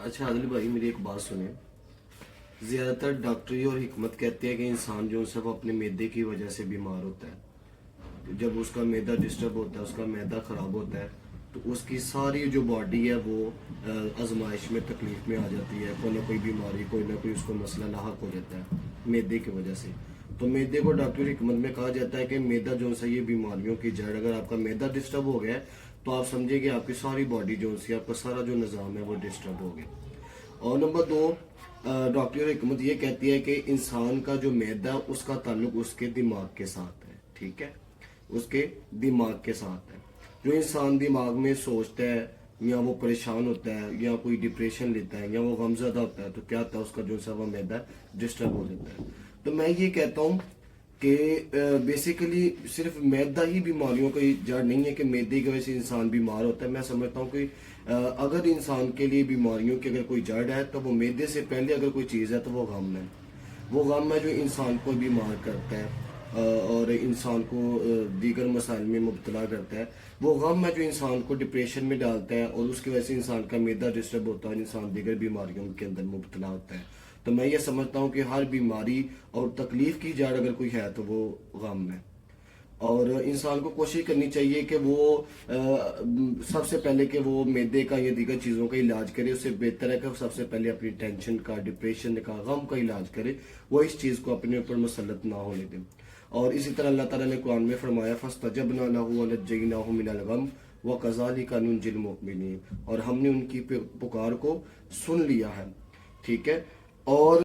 अच्छा आदिल भाई, मेरी एक बात सुने। ज्यादातर डॉक्टरी और हिकमत कहते हैं कि इंसान जो है वो अपने मैदे की वजह से बीमार होता है। जब उसका मैदा डिस्टर्ब होता है, उसका मैदा खराब होता है, तो उसकी सारी जो बॉडी है वो आजमाइश में, तकलीफ में आ जाती है। कोई ना कोई बीमारी, कोई ना कोई उसको मसला लाहक हो जाता है मैदे की वजह से। तो मैदे को डॉक्टरी हिकमत में कहा जाता है कि मैदा जो है ये बीमारियों की जड़। अगर आपका मैदा डिस्टर्ब हो गया है तो आप समझिए कि आपकी सारी बॉडी जो है, आपका सारा जो निज़ाम है वो डिस्टर्ब हो गया। और नंबर दो, डॉक्टर हिकमत ये कहती है कि इंसान का जो मैदा उसका ताल्लुक उसके दिमाग के साथ है। ठीक है, उसके दिमाग के साथ है। जो इंसान दिमाग में सोचता है, या वो परेशान होता है, या कोई डिप्रेशन लेता है, या वो गमज़दा होता है, तो क्या होता है, उसका जो सा वो मैदा डिस्टर्ब हो जाता है। तो मैं ये कहता हूँ कि बेसिकली सिर्फ मैदा ही बीमारियों की जड़ नहीं है कि मैदे की वजह से इंसान बीमार होता है। मैं समझता हूँ कि अगर इंसान के लिए बीमारियों की अगर कोई जड़ है तो वो मैदे से पहले अगर कोई चीज़ है तो वो गम है। वो गम है जो इंसान को बीमार करता है और इंसान को दीगर मसाइल में मुब्तला करता है। वो गम है जो इंसान को डिप्रेशन में डालता है और उसकी वजह से इंसान का मैदा डिस्टर्ब होता है और इंसान दीगर बीमारियों के अंदर मुब्तला होता है। तो मैं ये समझता हूँ कि हर बीमारी और तकलीफ की जड़ अगर कोई है तो वो गम है। और इंसान को कोशिश करनी चाहिए कि वो सबसे पहले कि वो मैदे का या दीगर चीज़ों का इलाज करे। उससे बेहतर है कि सबसे पहले अपनी टेंशन का, डिप्रेशन का, गम का इलाज करे। वो इस चीज़ को अपने ऊपर मुसल्लत ना होने दें। और इसी तरह अल्लाह ताला ने कुरान में फरमाया, फस्तजबना लहू व नज्जयनाहु मिनल गम व कज़ालिका नुंजिल मुमिनीन। और हमने उनकी पुकार को सुन लिया है। ठीक है। और